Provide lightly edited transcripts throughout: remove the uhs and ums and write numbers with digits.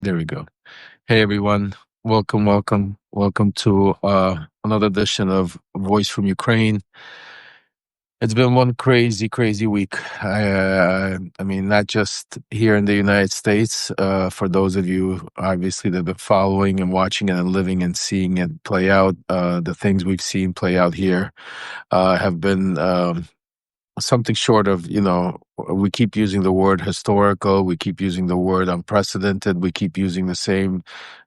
There we go. Hey everyone. Welcome to another edition of Voice from Ukraine. It's been one crazy week. I mean, not just here in the United States. For those of you, obviously, that have been following and watching it and living and seeing it play out, the things we've seen play out here have been something short of, we keep using the word historical, we keep using the word unprecedented, we keep using the same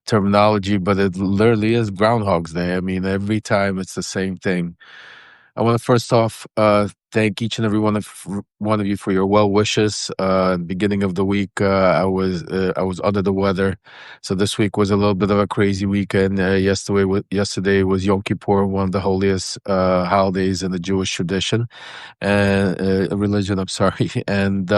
terminology, but it literally is Groundhog's Day. I mean, every time it's the same thing. I want to first off thank each and every one of you for your well wishes. Beginning of the week, I was under the weather, so this week was a little bit of a crazy weekend. Yesterday was Yom Kippur, one of the holiest holidays in the Jewish tradition and religion. I'm sorry, and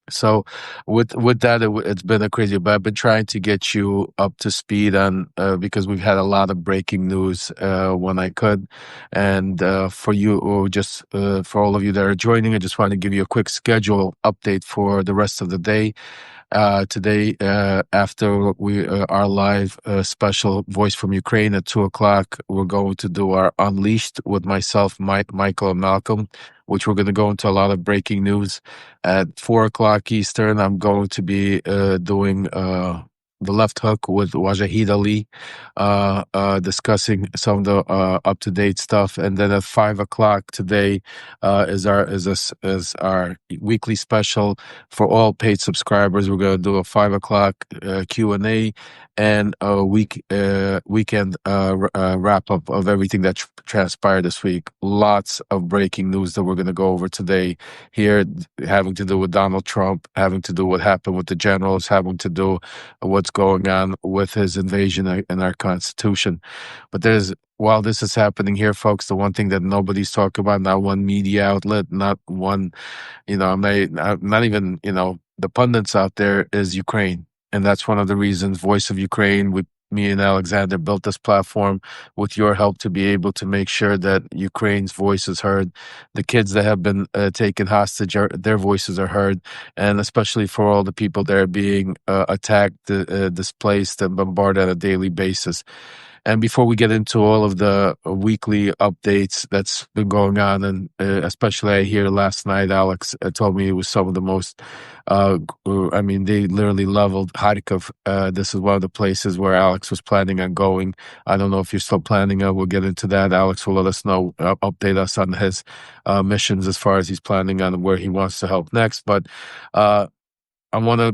so with that, it's been a crazy. But I've been trying to get you up to speed on because we've had a lot of breaking news when I could, and for you or just for all of you that are joining, I just want to give you a quick schedule update for the rest of the day. Today, after we our live special Voice from Ukraine at 2 o'clock, we're going to do our Unleashed with myself, Michael, and Malcolm, which we're going to go into a lot of breaking news. At 4 o'clock Eastern, I'm going to be doing the Left Hook with Wajahid Ali, discussing some of the up to date stuff, and then at 5 o'clock today is our weekly special for all paid subscribers. We're going to do a 5 o'clock Q&A and a weekend wrap up of everything that transpired this week. Lots of breaking news that we're going to go over today here, having to do with Donald Trump, having to do what happened with the generals, having to do what's going on with his invasion in our constitution. But while this is happening here, folks, the one thing that nobody's talking about, not one media outlet, not one, I'm not even, the pundits out there, is Ukraine. And that's one of the reasons Voice of Ukraine, with me and Alexander, built this platform with your help to be able to make sure that Ukraine's voice is heard. The kids that have been taken hostage, their voices are heard. And especially for all the people that are being attacked, displaced, and bombarded on a daily basis. And before we get into all of the weekly updates that's been going on, and especially I hear last night, Alex told me it was some of the most, I mean, they literally leveled Kharkov. This is one of the places where Alex was planning on going. I don't know if you're still planning on, we'll get into that. Alex will let us know, update us on his missions as far as he's planning on where he wants to help next. But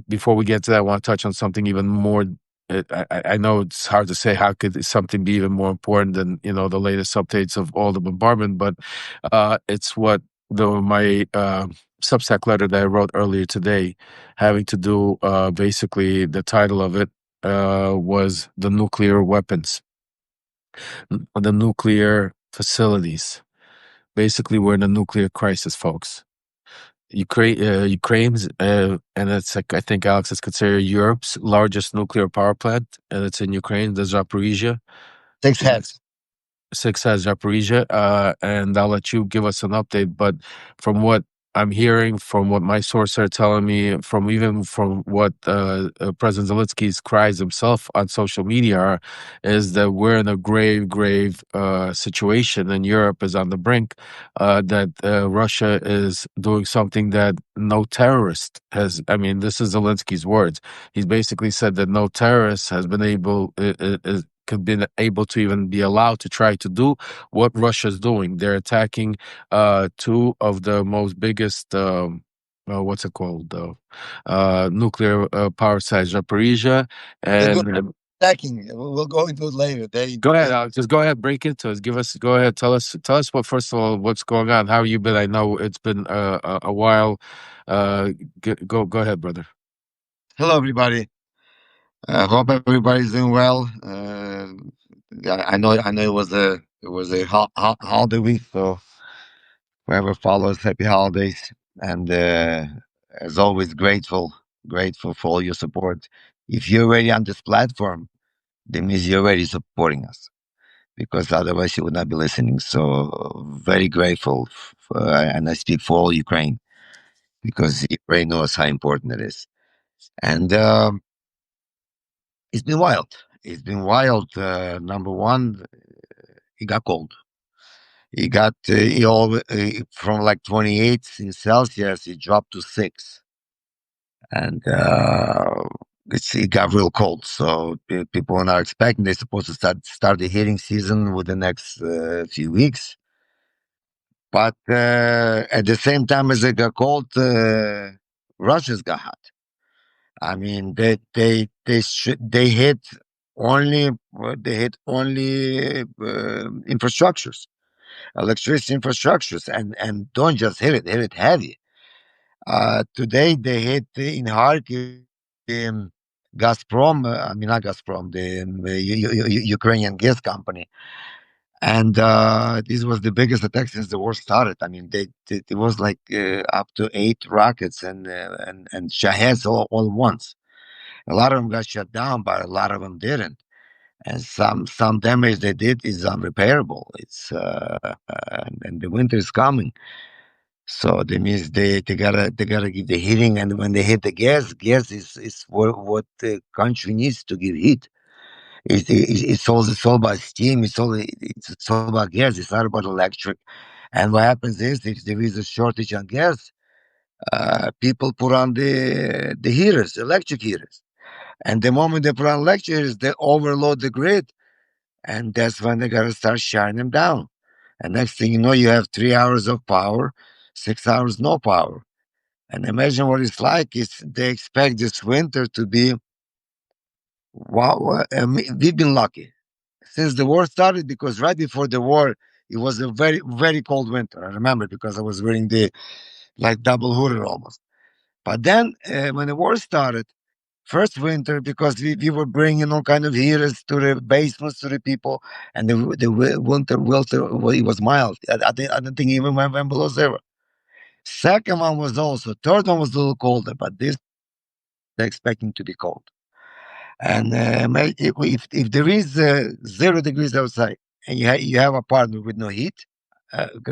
before we get to that, I want to touch on something even more. I know it's hard to say how could something be even more important than, the latest updates of all the bombardment, but it's what my Substack letter that I wrote earlier today, having to do, basically the title of it was the nuclear weapons, the nuclear facilities. Basically, we're in a nuclear crisis, folks. Ukraine's, and it's like, I think Alex is considered Europe's largest nuclear power plant, and it's in Ukraine, the Zaporizhia. Six heads. Six has Zaporizhia, and I'll let you give us an update. But from what I'm hearing, from what my sources are telling me, from what President Zelensky's cries himself on social media are, is that we're in a grave situation, and Europe is on the brink. That Russia is doing something that no terrorist has. I mean, this is Zelensky's words. He's basically said that no terrorist has been able to even be allowed to try to do what Russia's doing. They're attacking two of the most biggest, what's it called, nuclear power sites, Zaporizhia They're doing and. attacking. We'll go into it later. Go ahead, Alex. Just go ahead, break into it. Go ahead. Tell us what, first of all, what's going on. How you been? I know it's been a while. Go ahead, brother. Hello, everybody. Hope everybody's doing well. I know it was a holiday week, so whoever follows, happy holidays, and as always, grateful for all your support. If you're already on this platform, that means you're already supporting us, because otherwise you would not be listening. So very grateful, and I speak for all Ukraine, because Ukraine knows how important it is. And It's been wild. It's been wild. Number one, it got cold. It got from like 28 in Celsius, it dropped to 6. And it got real cold. So people are not expecting. They're supposed to start the heating season with the next few weeks. But at the same time as it got cold, Russia's got hot. I mean, they hit only infrastructures, electricity infrastructures, and don't just hit it heavy. Today they hit in Kharkiv the Gazprom. I mean, not Gazprom, the Ukrainian gas company. And this was the biggest attack since the war started. I mean, it was like up to 8 rockets and Shaheds all at once. A lot of them got shut down, but a lot of them didn't. And some damage they did is unrepairable. It's and the winter is coming, so that means they gotta give the heating. And when they hit the gas is what the country needs to give heat. It's all about steam. It's all about gas. It's not about electric. And what happens is if there is a shortage on gas, people put on the heaters, electric heaters. And the moment they put on electric heaters, they overload the grid, and that's when they gotta start shutting them down. And next thing you know, you have 3 hours of power, 6 hours no power. And imagine what it's like. Is they expect this winter to be wow. I mean, we've been lucky since the war started because right before the war, it was a very, very cold winter. I remember because I was wearing the like double hooded almost. But then when the war started, first winter, because we were bringing all kind of heaters to the basements to the people, and the winter well, it was mild. I don't think even went below zero. Second one was also third one was a little colder, but this they're expecting to be cold. And if there is 0 degrees outside and you have a partner with no heat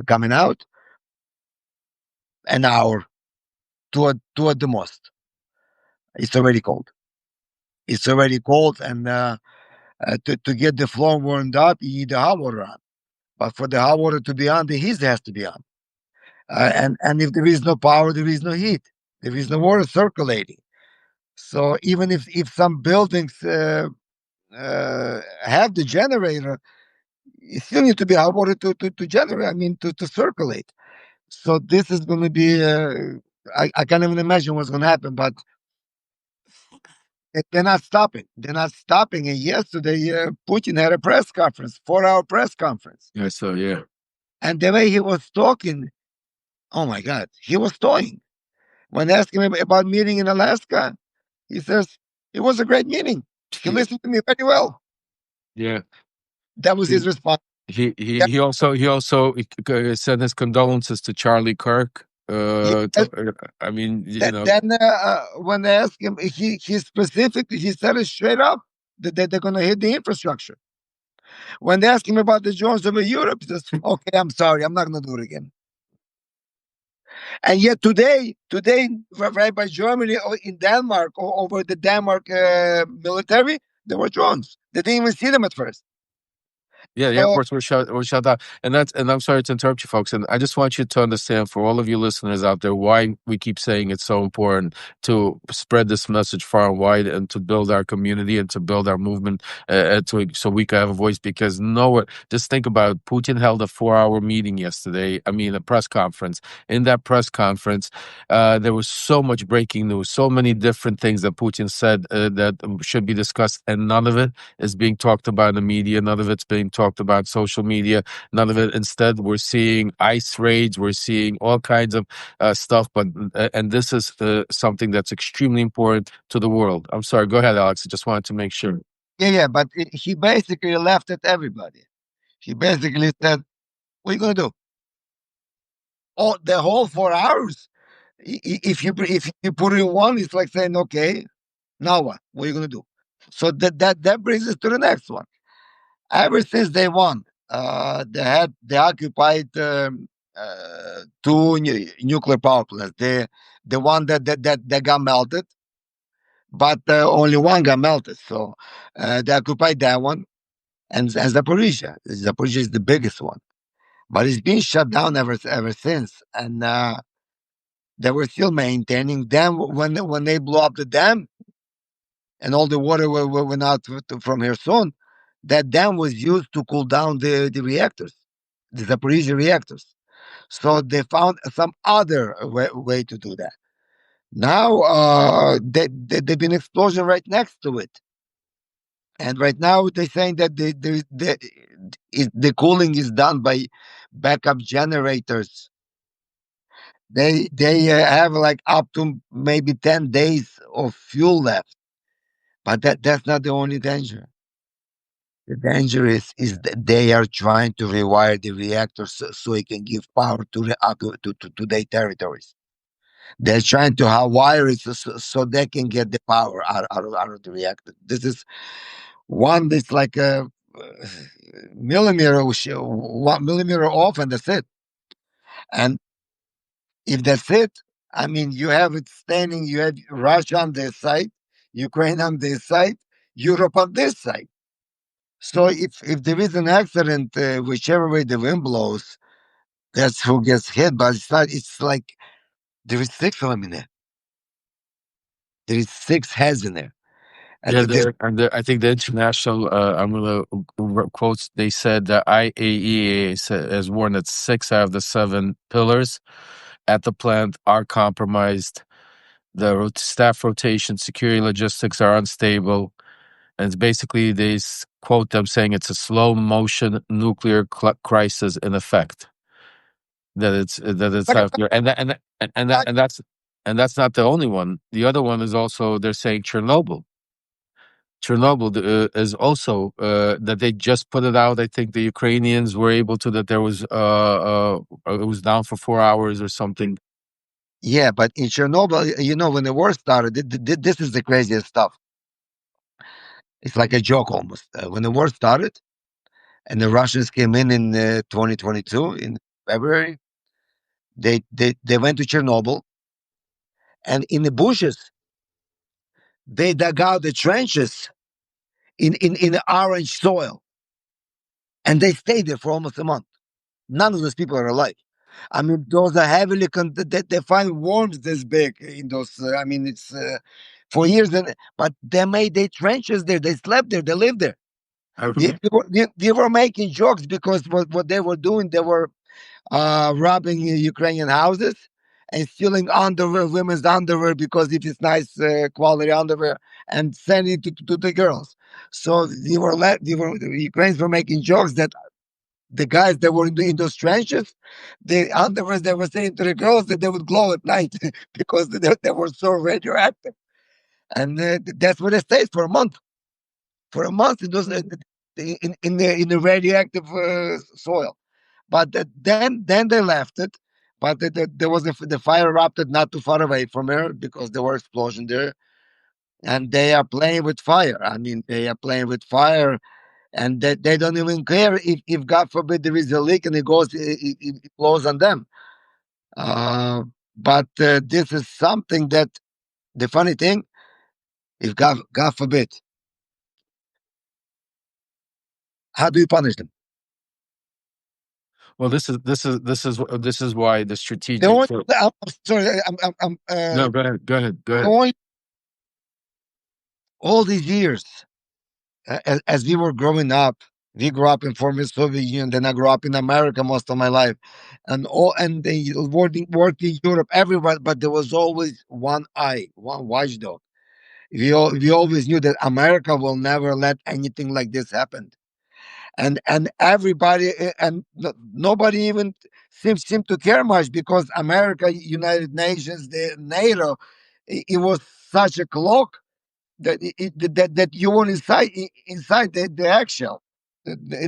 coming out, an hour, two at the most, it's already cold. It's already cold, and to get the floor warmed up, you need the hot water on. But for the hot water to be on, the heat has to be on. And if there is no power, there is no heat. There is no water circulating. So even if some buildings have the generator, you still need to be hot water to generate. I mean, to circulate. So this is going to be. I can't even imagine what's going to happen, but they're not stopping. They're not stopping. And yesterday, Putin had a press conference, 4 hour press conference, Yeah, so yeah. and the way he was talking, oh my God, he was toying. When asked him about meeting in Alaska, he says it was a great meeting. He listened to me very well. Yeah. That was He his response. he he Yeah, he also he also sent his condolences to Charlie Kirk. yes. I mean, Then when they asked him, he specifically he said it straight up that they're going to hit the infrastructure. When they asked him about the drones over Europe, he says, "Okay, I'm sorry, I'm not going to do it again." And yet today, right by Germany or in Denmark or over the Denmark military, there were drones. They didn't even see them at first. yeah, the So airports were shut down, and I'm sorry to interrupt you, folks, and I just want you to understand, for all of you listeners out there, why we keep saying it's so important to spread this message far and wide, and to build our community and to build our movement, so we can have a voice. Because just think about it, Putin held a 4 hour meeting yesterday. I mean, a press conference. In that press conference, there was so much breaking news, so many different things that Putin said that should be discussed, and none of it is being talked about in the media. None of it's being talked about social media. None of it. Instead, we're seeing ice raids. We're seeing all kinds of stuff. But and this is something that's extremely important to the world. I'm sorry. Go ahead, Alex. I just wanted to make sure. yeah, but he basically left at everybody. He basically said, "What are you going to do? Oh, the whole 4 hours? If you put it in one, it's like saying, okay, now what? What are you going to do?" So that brings us to the next one. Ever since they won, they occupied two nuclear power plants. The one that got melted but only one got melted. So they occupied that one, and Zaporizhia is the biggest one, but it's been shut down ever since. And they were still maintaining them when they blew up the dam and all the water went out from here soon. That dam was used to cool down the reactors, the Zaporizhia reactors. So they found some other way to do that. Now there've been explosion right next to it, and right now they're saying that the cooling is done by backup generators. They have like up to maybe 10 days of fuel left, but that's not the only danger. The danger is that they are trying to rewire the reactors so it can give power to their territories. They're trying to wire it so they can get the power out of the reactor. This is one that's like a millimeter, 1 millimeter off, and that's it. And if that's it, I mean, you have it standing, you have Russia on this side, Ukraine on this side, Europe on this side. So if there is an accident, whichever way the wind blows, that's who gets hit. But it's not. It's like there is six of them in there. There is six heads in there, and Yeah, I think the international, I'm gonna quotes. They said the IAEA has warned that 6 out of the 7 pillars at the plant are compromised. The staff rotation, security, logistics are unstable, and it's basically quote them saying it's a slow motion nuclear crisis in effect. That it's like, out there, and that's not the only one. The other one is also they're saying Chernobyl. Chernobyl is also that they just put it out. I think the Ukrainians were able to that there was it was down for 4 hours or something. yeah, but in Chernobyl, when the war started, this is the craziest stuff. It's like a joke almost. When the war started and the Russians came in 2022 in February, they went to Chernobyl, and in the bushes they dug out the trenches in the orange soil, and they stayed there for almost a month. None of those people are alive. I mean, those are heavily they find worms this big in those. I mean, it's for years, but they made their trenches there. They slept there. They lived there. I They, remember. they, were, they were making jokes because what they were doing, they were robbing Ukrainian houses and stealing underwear, women's underwear, because if it's nice quality underwear, and sending it to the girls. So the Ukrainians were making jokes that the guys that were in those trenches, the underwear they were saying to the girls that they would glow at night because they were so radioactive. And that's where they stayed for a month. For a month, it was in the radioactive soil. But then they left it. But there was the fire erupted not too far away from here because there were explosion there, and they are playing with fire. I mean, they are playing with fire, and they don't even care if God forbid there is a leak and it blows on them. Uh, but this is something that the funny thing, if God forbid, how do you punish them? Well, this is why the The strategic. only I'm sorry, No, go ahead, go ahead, go the ahead. only all these years as we were growing up. We grew up in former Soviet Union, then I grew up in America most of my life, and they worked in Europe, everywhere. But there was always one eye, one watchdog. We always knew that America will never let anything like this happen, and everybody and nobody even seemed to care much because America, United Nations, the NATO, it was such a cloak that you were inside the actual.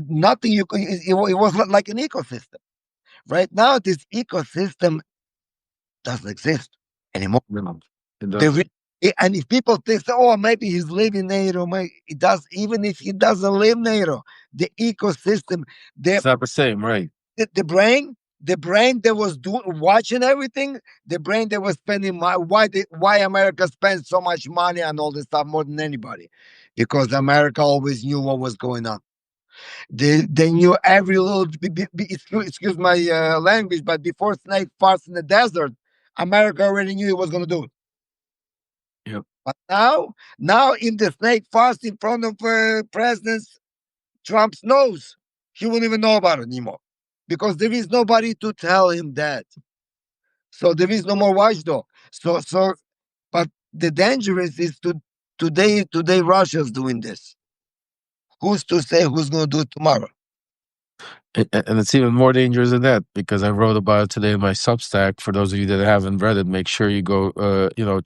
Nothing you could. It was like an ecosystem. Right now, this ecosystem doesn't exist anymore. No, it The doesn't. and if people think, oh, maybe he's living NATO, it does. Even if he doesn't live NATO, the ecosystem, the It's not the same, right? the brain. The brain that was doing watching everything, the brain that was spending why America spends so much money on all this stuff more than anybody, because America always knew what was going on. They knew every little excuse my language, but before snake farts in the desert, America already knew it was going to do it. Yep. But now in the snake farts in front of President Trump's nose, he won't even know about it anymore because there is nobody to tell him that. So there is no more watchdog. But the dangerous is today Russia's doing this. Who's to say who's going to do it tomorrow? And it's even more dangerous than that because I wrote about it today in my Substack. For those of you that haven't read it, make sure you go.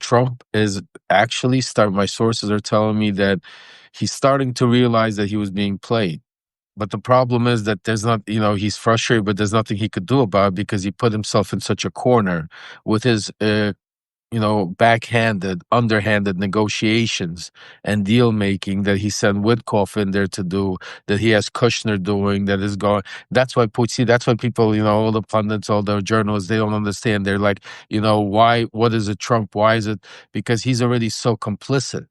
Trump is actually start. My sources are telling me that he's starting to realize that he was being played. But the problem is that there's not, he's frustrated, but there's nothing he could do about it because he put himself in such a corner with his backhanded, underhanded negotiations and deal making that he sent Witkoff in there to do, that he has Kushner doing, that is going. That's why Putin, that's why people, all the pundits, all the journalists, they don't understand. They're like, why, what is it, Trump? Why is it? Because he's already so complicit.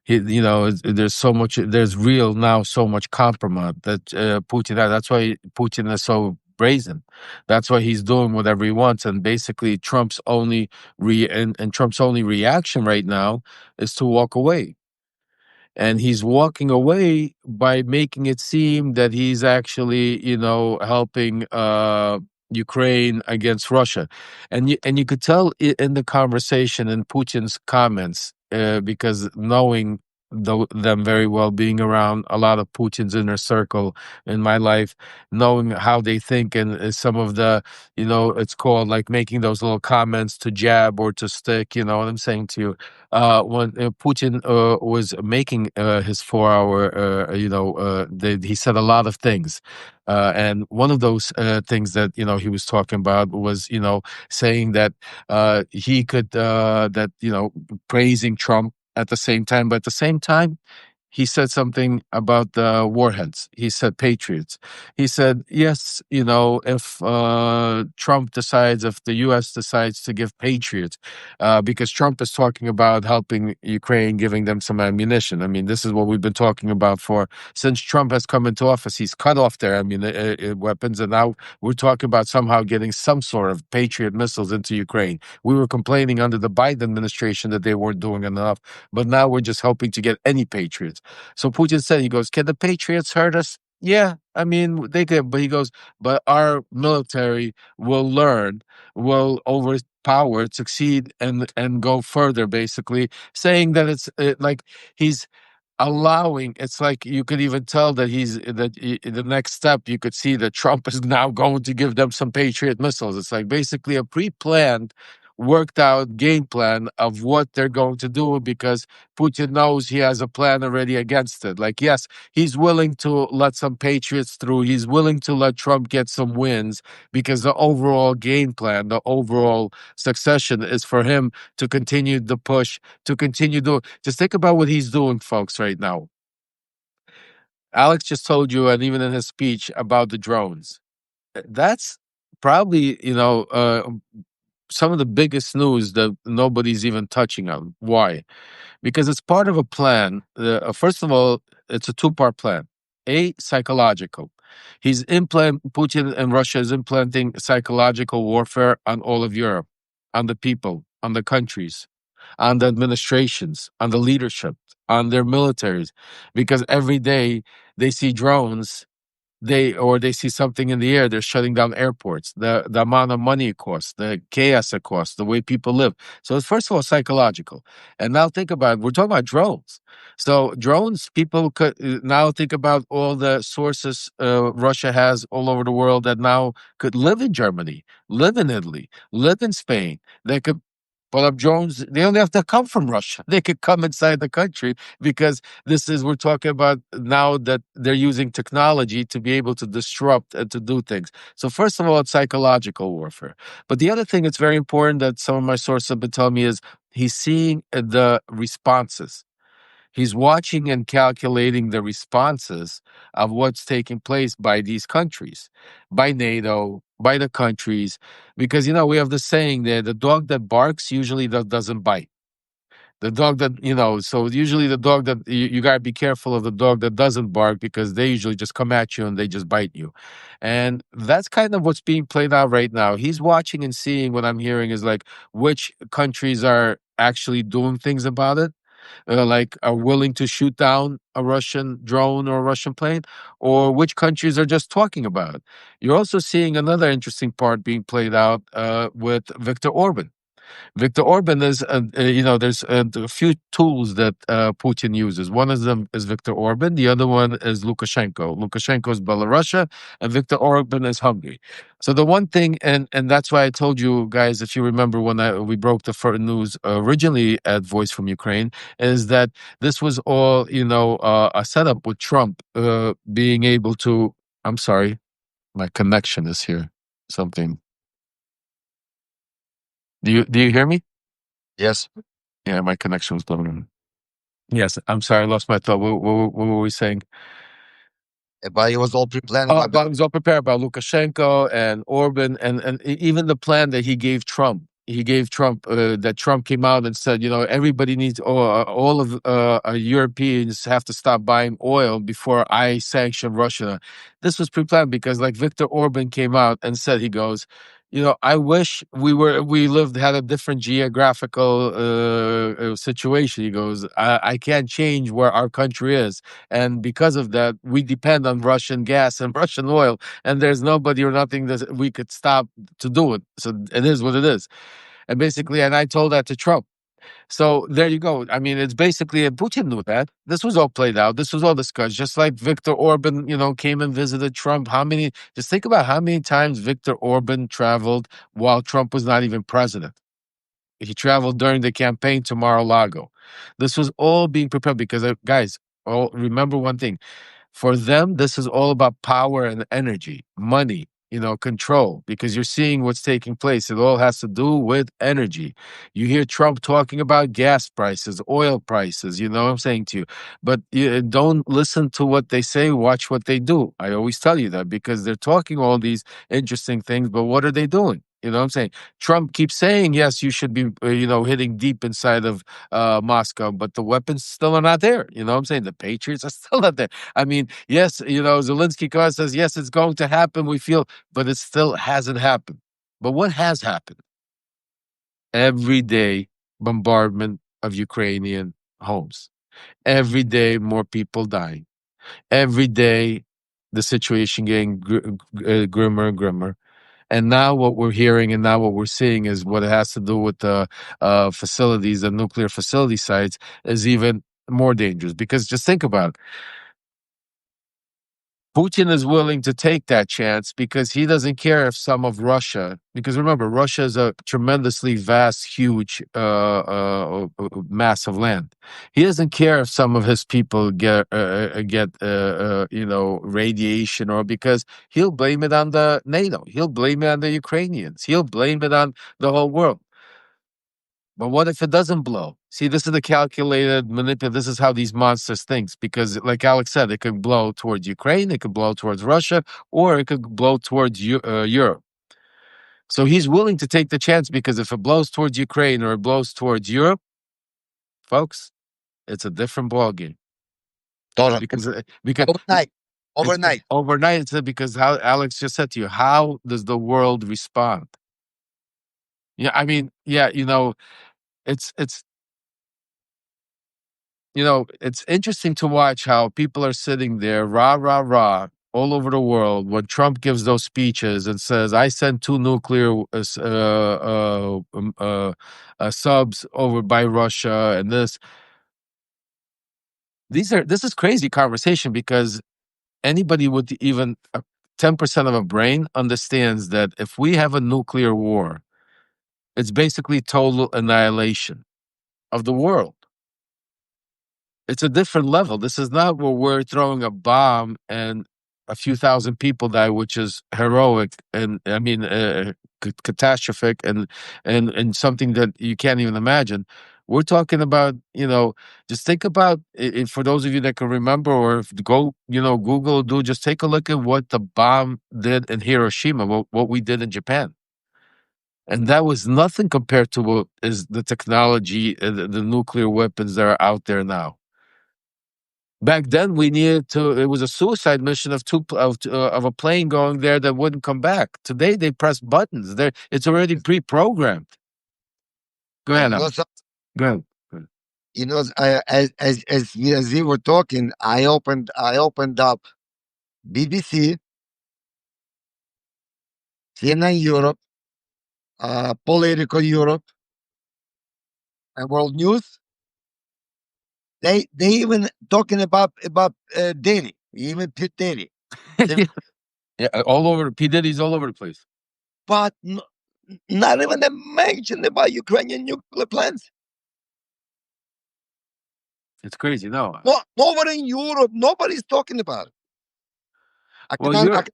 There's so much, there's real now, so much compromise that Putin has. That's why Putin is so brazen. That's why he's doing whatever he wants. And basically, Trump's only reaction right now is to walk away. And he's walking away by making it seem that he's actually, helping Ukraine against Russia, and you could tell in the conversation and Putin's comments, because knowing them very well, being around a lot of Putin's inner circle in my life, knowing how they think, and some of the, it's called like making those little comments to jab or to stick. You know what I'm saying to you? When Putin was making his 4 hour, he said a lot of things. And one of those things that he was talking about was saying that he could that praising Trump at the same time, but at the same time he said something about the warheads. He said patriots. He said, yes, if Trump decides, if the U.S. decides to give patriots, because Trump is talking about helping Ukraine, giving them some ammunition. I mean, this is what we've been talking about for since Trump has come into office. He's cut off their weapons, and now we're talking about somehow getting some sort of Patriot missiles into Ukraine. We were complaining under the Biden administration that they weren't doing enough, but now we're just hoping to get any Patriots. So Putin said, he goes, can the Patriots hurt us? Yeah, I mean, they could, but he goes, but our military will learn, will overpower, succeed, and go further, basically, saying that it's like he's allowing. It's like you could even tell that the next step you could see that Trump is now going to give them some Patriot missiles. It's like basically a pre-planned, worked out game plan of what they're going to do, because Putin knows he has a plan already against it. Like, yes, he's willing to let some patriots through, he's willing to let Trump get some wins, because the overall game plan, the overall succession is for him to continue the push, to continue doing. Just think about what he's doing, folks, right now. Alex just told you, and even in his speech, about the drones. That's probably, some of the biggest news that nobody's even touching on. Why? Because it's part of a plan. First of all, it's a two-part plan. A, psychological. Putin and Russia is implanting psychological warfare on all of Europe, on the people, on the countries, on the administrations, on the leadership, on their militaries, because every day they see drones, they see something in the air, they're shutting down airports. The amount of money it costs, the chaos it costs, the way people live. So it's first of all psychological. And now think about it, we're talking about drones. So drones, people could now think about all the sources Russia has all over the world that now could live in Germany, live in Italy, live in Spain. They could put up drones. They don't have to come from Russia. They could come inside the country, because we're talking about now that they're using technology to be able to disrupt and to do things. So first of all, it's psychological warfare. But the other thing that's very important that some of my sources have been telling me is he's seeing the responses. He's watching and calculating the responses of what's taking place by these countries, by NATO, by the countries, because we have the saying that the dog that barks usually doesn't bite. The dog that, so usually the dog that you got to be careful of the dog that doesn't bark because they usually just come at you and they just bite you. And that's kind of what's being played out right now. He's watching and seeing what I'm hearing is like which countries are actually doing things about it, like are willing to shoot down a Russian drone or a Russian plane, or which countries are just talking about it. You're also seeing another interesting part being played out with Viktor Orban. Viktor Orban is, there's a few tools that Putin uses. One of them is Viktor Orban. The other one is Lukashenko. Lukashenko is Belarus, and Viktor Orban is Hungary. So the one thing, and that's why I told you guys, if you remember when we broke the first news originally at Voice from Ukraine, is that this was all, a setup with Trump being able to. I'm sorry, my connection is here. Something. Do you hear me? Yes, Yeah, my connection was blowing. Yes, I'm sorry, I lost my thought. What were we saying? but it was all pre-planned, Oh, my but bad. it was all prepared about Lukashenko and Orban, and even the plan that he gave Trump. He gave Trump that Trump came out and said, everybody needs, all of Europeans have to stop buying oil before I sanction Russia. This was pre-planned because, like, Viktor Orban came out and said, he goes, I wish we lived had a different geographical situation. He goes, I can't change where our country is, and because of that, we depend on Russian gas and Russian oil, and there's nobody or nothing that we could stop to do it. So it is what it is. And basically, and I told that to Trump. So there you go. I mean, it's basically, and Putin knew that. This was all played out. This was all discussed. Just like Viktor Orban, came and visited Trump. Just think about how many times Viktor Orban traveled while Trump was not even president. He traveled during the campaign to Mar-a-Lago. This was all being prepared because, guys, remember one thing. For them, this is all about power and energy, money, control, because you're seeing what's taking place. It all has to do with energy. You hear Trump talking about gas prices, oil prices, you know what I'm saying to you. But don't listen to what they say, watch what they do. I always tell you that because they're talking all these interesting things, but what are they doing? You know what I'm saying? Trump keeps saying, yes, you should be, hitting deep inside of Moscow, but the weapons still are not there. You know what I'm saying? The Patriots are still not there. I mean, yes, Zelensky says, yes, it's going to happen, we feel, but it still hasn't happened. But what has happened? Every day, bombardment of Ukrainian homes. Every day, more people dying. Every day, the situation getting grimmer and grimmer. And now what we're hearing and now what we're seeing is what it has to do with the facilities, the nuclear facility sites, is even more dangerous. Because just think about it. Putin is willing to take that chance because he doesn't care if some of Russia, because remember, Russia is a tremendously vast, huge mass of land. He doesn't care if some of his people get radiation, or because he'll blame it on the NATO. He'll blame it on the Ukrainians. He'll blame it on the whole world. But what if it doesn't blow? See, this is the calculated manipulation. This is how these monsters think. Because, like Alex said, it could blow towards Ukraine, it could blow towards Russia, or it could blow towards Europe. So he's willing to take the chance because if it blows towards Ukraine or it blows towards Europe, folks, it's a different ballgame. Totally. Because Overnight. it's Overnight. overnight. It's because how Alex just said to you, how does the world respond? Yeah, I mean, yeah, it's it's interesting to watch how people are sitting there, rah, rah, rah, all over the world when Trump gives those speeches and says, I sent two nuclear subs over by Russia and this. This is crazy conversation because anybody with even 10% of a brain understands that if we have a nuclear war, it's basically total annihilation of the world. It's a different level. This is not where we're throwing a bomb and a few thousand people die, which is heroic and I mean catastrophic and something that you can't even imagine. We're talking about, just think about for those of you that can remember, or if go, Google, do just take a look at what the bomb did in Hiroshima, what we did in Japan. And that was nothing compared to what is the technology, the nuclear weapons that are out there now. Back then, we needed to. It was a suicide mission of a plane going there that wouldn't come back. Today, they press buttons. It's already pre-programmed. Go ahead, You know, Alex. so, Go ahead. Go ahead. as we were talking, I opened up BBC, CNN Europe, Political Europe, and World News. They even talking about dairy. Even put dairy. So, Yeah, yeah, all over. P Diddy's all over the place. but not even a mention about Ukrainian nuclear plants. It's crazy. No, No, nobody in Europe. Nobody's talking about it. I well, cannot.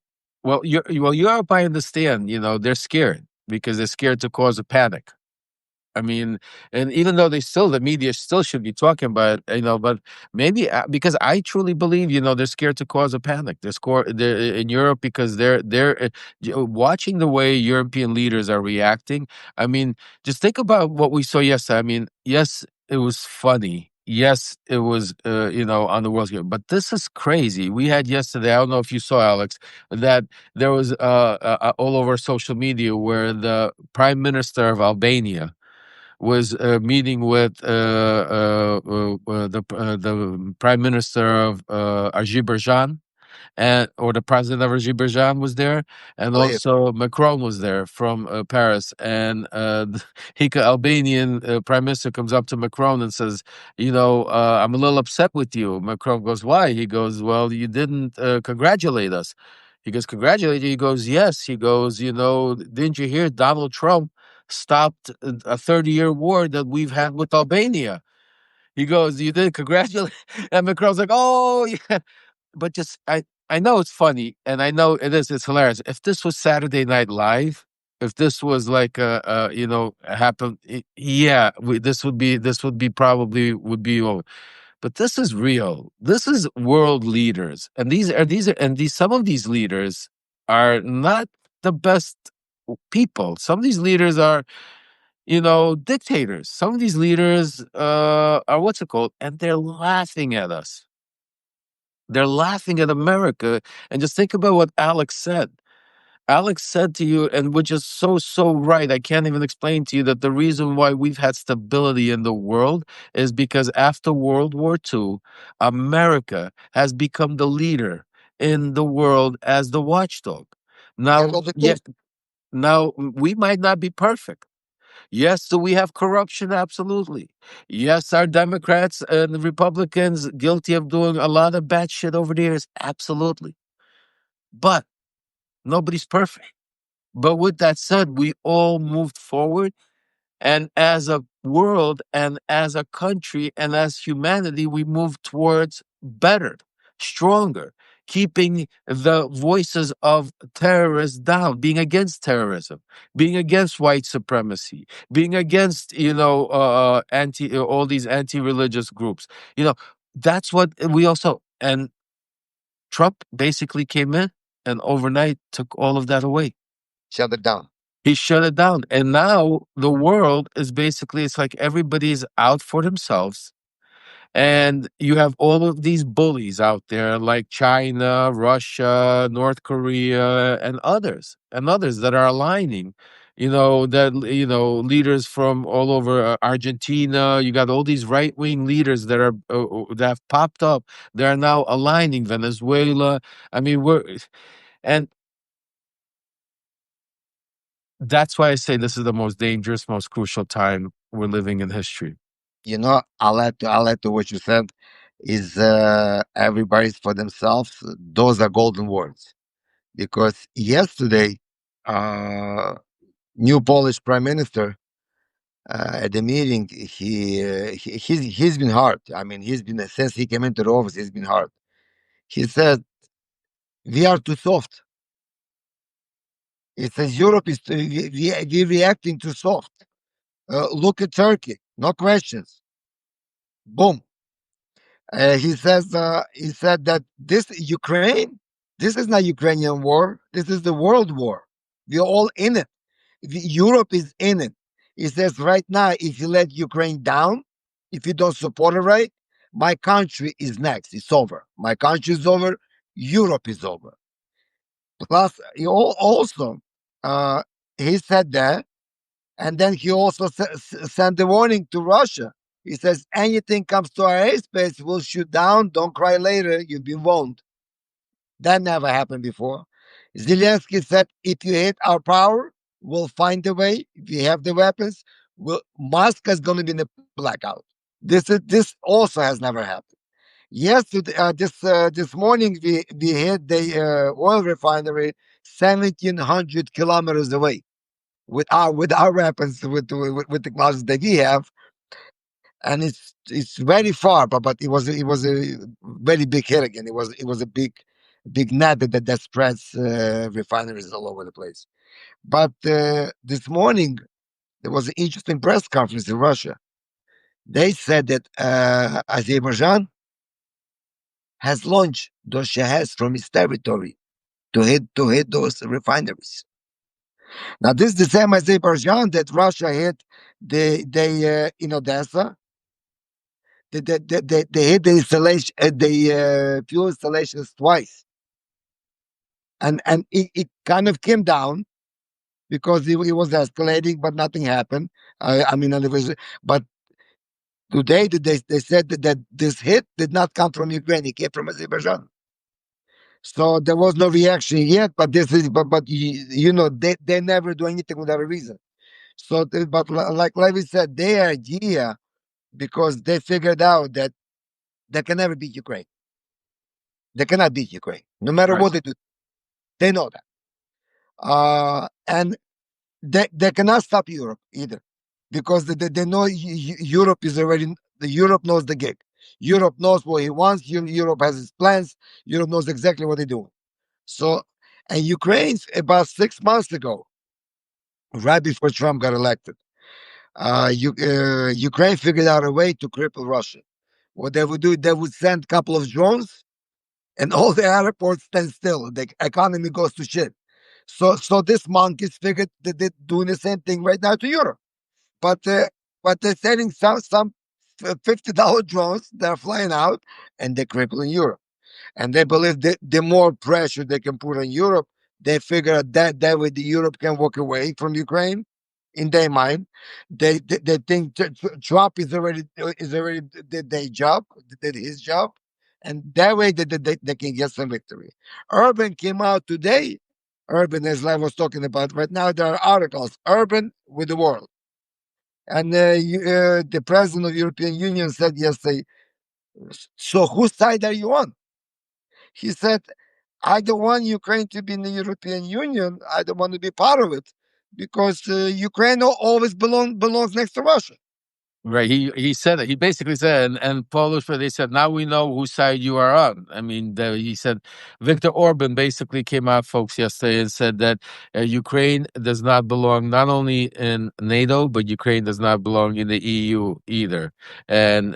you're well, Europe. I understand. They're scared because they're scared to cause a panic. I mean, and even though the media still should be talking about it, but maybe because I truly believe, they're scared to cause a panic. They're in Europe because they're watching the way European leaders are reacting. I mean, just think about what we saw yesterday. I mean, yes, it was funny. Yes, it was, on the world scale, but this is crazy. We had yesterday, I don't know if you saw, Alex, that there was all over social media where the prime minister of Albania was meeting with the prime minister of Azerbaijan, or the president of Azerbaijan was there, and Believe. also Macron was there from Paris. And Albanian prime minister comes up to Macron and says, I'm a little upset with you. Macron goes, why? He goes, well, you didn't congratulate us. He goes, congratulate you? He goes, yes. He goes, didn't you hear Donald Trump stopped a 30-year war that we've had with Albania? He goes, you did congratulate? And Macron's like, oh, yeah. But just I know it's funny, and I know it's hilarious. If this was Saturday Night Live, if this was like happened, yeah, this would be probably would be over. But this is real. This is world leaders, and these some of these leaders are not the best people. Some of these leaders are, dictators. Some of these leaders are what's it called, and they're laughing at us. They're laughing at America. And just think about what Alex said. Alex said to you, and which is so, so right. I can't even explain to you that the reason why we've had stability in the world is because after World War II, America has become the leader in the world as the watchdog. Yes, Now, of the truth. yes, now we might not be perfect. Yes, do we have corruption? Absolutely. Yes, are Democrats and Republicans guilty of doing a lot of bad shit over the years? Absolutely. But nobody's perfect. But with that said, we all moved forward. And as a world and as a country and as humanity, we move towards better, stronger, keeping the voices of terrorists down, being against terrorism, being against white supremacy, being against, all these anti-religious groups. You know, that's what we also, and Trump basically came in and overnight took all of that away. Shut it down. He shut it down. And now the world is basically, it's like everybody's out for themselves. And you have all of these bullies out there like China, Russia, North Korea, and others that are aligning. Leaders from all over Argentina. You got all these right wing leaders that have popped up. They are now aligning Venezuela. I mean, and that's why I say this is the most dangerous, most crucial time we're living in history. I'll add to what you said. Is everybody's for themselves? Those are golden words. Because yesterday, uh, new Polish prime minister, at the meeting, he's been hard. I mean, he's been since he came into the office, he's been hard. He said we are too soft. It says Europe is we reacting too soft. Look at Turkey. No questions. Boom. He said that this Ukraine, this is not Ukrainian war. This is the world war. We're all in it. Europe is in it. He says right now, if you let Ukraine down, if you don't support it right, my country is next. It's over. My country is over. Europe is over. Plus, also, uh, he said that, and then he also sent a warning to Russia. He says, anything comes to our airspace, we'll shoot down. Don't cry later. You've been warned. That never happened before. Zelensky said, if you hit our power, we'll find a way. If you have the weapons, Moscow is going to be in a blackout. This also has never happened. Yesterday, this morning, we hit the oil refinery 1,700 kilometers away with our weapons, with the technology that we have, and it's very far, but it was a very big hit again. It was a big net that spreads refineries all over the place. But this morning there was an interesting press conference in Russia. They said that Azerbaijan has launched those shaheds from its territory to hit those refineries. Now this is the same Azerbaijan that Russia hit in Odessa. They hit the installation, the fuel installations twice, and it kind of came down because it was escalating, but nothing happened. I mean, and it was, but today they said that this hit did not come from Ukraine; it came from Azerbaijan. So there was no reaction yet, but this is, but they never do anything without a reason. So, like Levy said, their idea, because they figured out that they can never beat Ukraine. They cannot beat Ukraine, no matter Right. what they do. They know that, and they cannot stop Europe either, because they know Europe is already. The Europe knows the gig. Europe knows what he wants. Europe has his plans. Europe knows exactly what they're doing. So, and Ukraine, about 6 months ago, right before Trump got elected, Ukraine figured out a way to cripple Russia. What they would do, they would send a couple of drones, and all the airports stand still. The economy goes to shit. So this monkeys figured that they're doing the same thing right now to Europe. But they're sending some $50 drones. They're flying out and they're crippling Europe. And they believe that the more pressure they can put on Europe, they figure out that way the Europe can walk away from Ukraine. In their mind, they think Trump is already did their job, did his job, and that way they can get some victory. Urban came out today. Urban, as I was talking about right now, there are articles. Urban with the world, and the president of European Union said yesterday. So whose side are you on? He said, I don't want Ukraine to be in the European Union. I don't want to be part of it because Ukraine always belongs next to Russia. Right. He said it. He basically said, and Polish, where they said, now we know whose side you are on. I mean, he said, Viktor Orban basically came out, folks, yesterday and said that Ukraine does not belong not only in NATO, but Ukraine does not belong in the EU either. And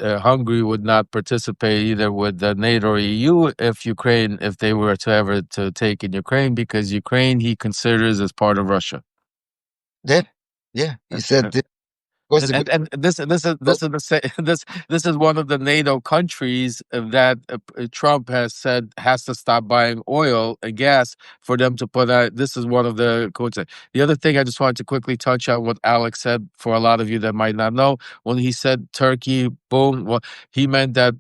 Hungary would not participate either with the NATO or EU if they were to ever to take in Ukraine, because Ukraine he considers as part of Russia. Yeah, yeah. He said, because And this is this is one of the NATO countries that Trump has said has to stop buying oil and gas for them to put out. This is one of the quotes. The other thing I just wanted to quickly touch on what Alex said for a lot of you that might not know, when he said Turkey, boom. Well, he meant that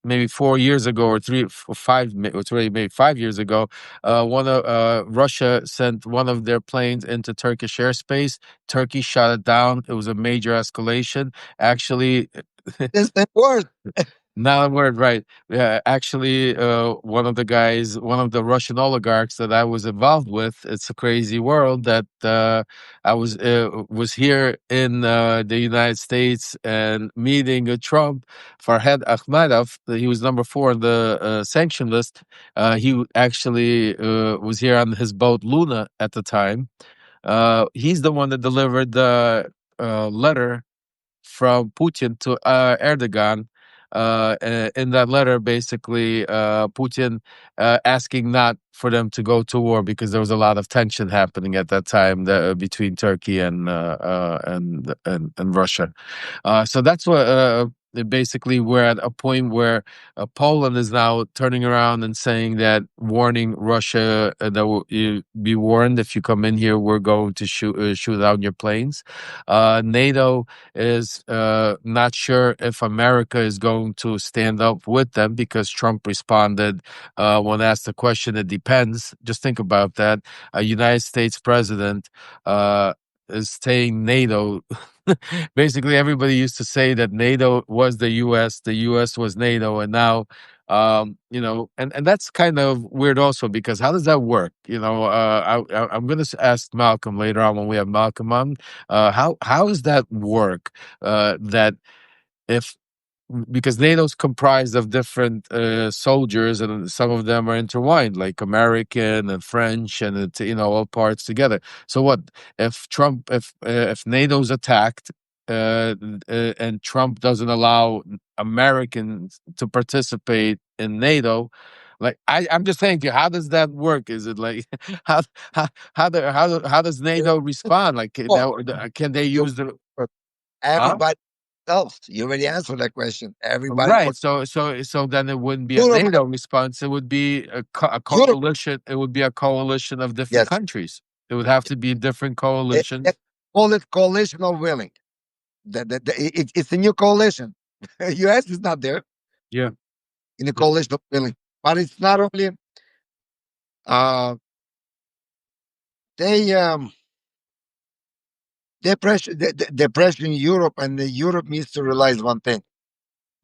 maybe 4 years ago or five. It's already maybe 5 years ago. One of Russia sent one of their planes into Turkish airspace. Turkey shot it down. It was a major escalation. Actually, this the word. now I'm word right. Yeah, actually, one of the guys, one of the Russian oligarchs that I was involved with. It's a crazy world that was here in the United States and meeting Trump. Farhad Akhmadov, he was number 4 on the sanction list. He actually was here on his boat Luna at the time. He's the one that delivered the letter from Putin to Erdogan. In that letter, basically, Putin asking not for them to go to war because there was a lot of tension happening at that time between Turkey and Russia. So that's what basically we're at a point where Poland is now turning around and saying that warning Russia that you be warned if you come in here, we're going to shoot down your planes. NATO is not sure if America is going to stand up with them because Trump responded when asked the question. It depends. Just think about that. A United States president. Is saying NATO. Basically, everybody used to say that NATO was the US was NATO, and now, and that's kind of weird also because how does that work? I'm going to ask Malcolm later on when we have Malcolm on. How does that work? That if because NATO's comprised of different soldiers, and some of them are intertwined, like American and French, and it's all parts together. So what if NATO's attacked, and Trump doesn't allow Americans to participate in NATO? Like I'm just saying to you, how does that work? Is it like how how does NATO respond? Like Well, can they you use the huh? everybody else. You already answered that question. Everybody Right. for So then it wouldn't be a Europe. NATO response. It would be a Europe, coalition. It would be a coalition of different yes. countries. It would have to be different They coalitions. call it coalition of willing. It's a new coalition. US is not there Yeah. in the Yeah. coalition of willing, but it's not only uh, they they pressure in Europe, and Europe needs to realize one thing: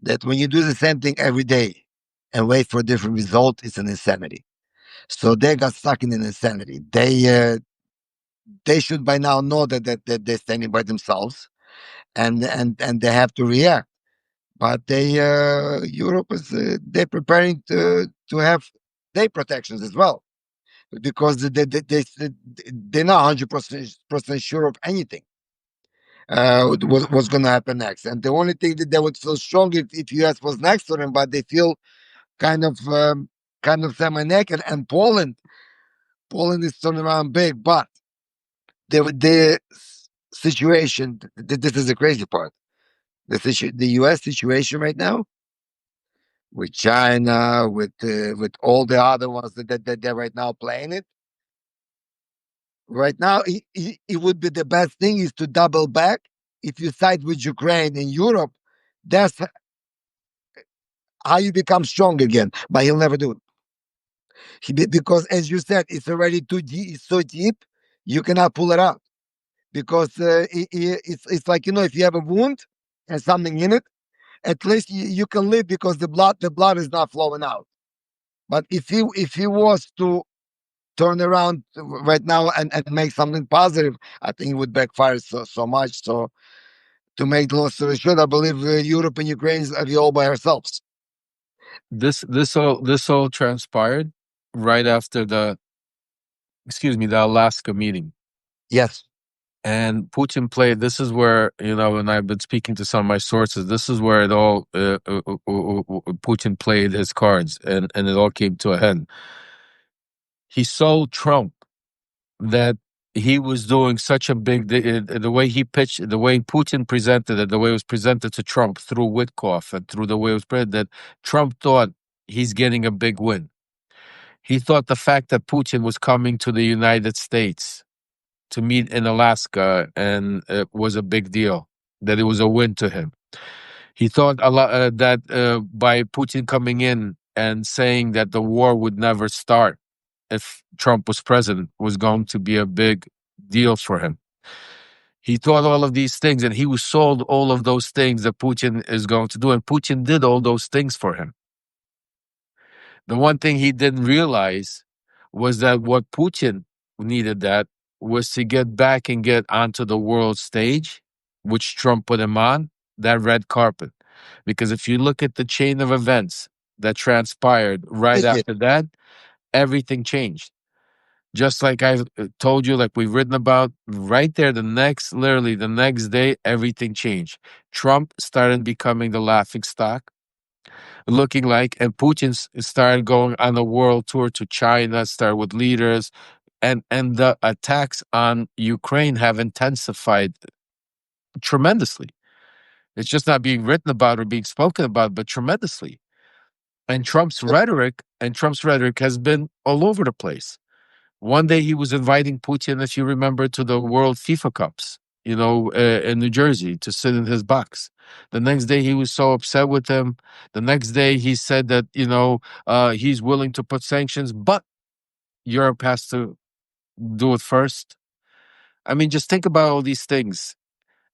that when you do the same thing every day and wait for a different result, it's an insanity. So they got stuck in an insanity. They should by now know that they're standing by themselves, and they have to react. But Europe is they're preparing to have their protections as well, because they're not 100% sure of anything what's going to happen next. And the only thing that they would feel strong if US was next to them, but they feel kind of semi-naked. And Poland is turning around big, but the situation. This is the crazy part. The U.S. situation right now with China, with all the other ones that they're right now playing it. Right now, it would be the best thing is to double back. If you side with Ukraine and Europe, that's how you become strong again. But he'll never do it. Because, as you said, it's already too deep. It's so deep, you cannot pull it out. Because it's like if you have a wound and something in it, at least you can live because the blood is not flowing out. But if he was to turn around right now and make something positive, I think it would backfire so much. So to make the long story short, I believe Europe and Ukraine are all by ourselves. This all transpired right after the Alaska meeting. Yes, And Putin played. This is where and I've been speaking to some of my sources. This is where it all Putin played his cards, and it all came to a head. He sold Trump that he was doing such a big the way he pitched, the way Putin presented it, the way it was presented to Trump through Witkoff and through the way it was spread, that Trump thought he's getting a big win. He thought the fact that Putin was coming to the United States to meet in Alaska and it was a big deal, that it was a win to him. He thought a lot that by Putin coming in and saying that the war would never start if Trump was president was going to be a big deal for him. He thought all of these things, and he was sold all of those things that Putin is going to do, and Putin did all those things for him. The one thing he didn't realize was that what Putin needed that was to get back and get onto the world stage, which Trump put him on, that red carpet. Because if you look at the chain of events that transpired right it did. after that, everything changed. Just like I told you, like we've written about right there, literally the next day, everything changed. Trump started becoming the laughing stock, looking like, and Putin started going on a world tour to China, started with leaders, and the attacks on Ukraine have intensified tremendously. It's just not being written about or being spoken about, but tremendously. And Trump's rhetoric has been all over the place. One day he was inviting Putin, if you remember, to the World FIFA Cups, in New Jersey to sit in his box. The next day he was so upset with him. The next day he said that, he's willing to put sanctions, but Europe has to do it first. I mean, just think about all these things.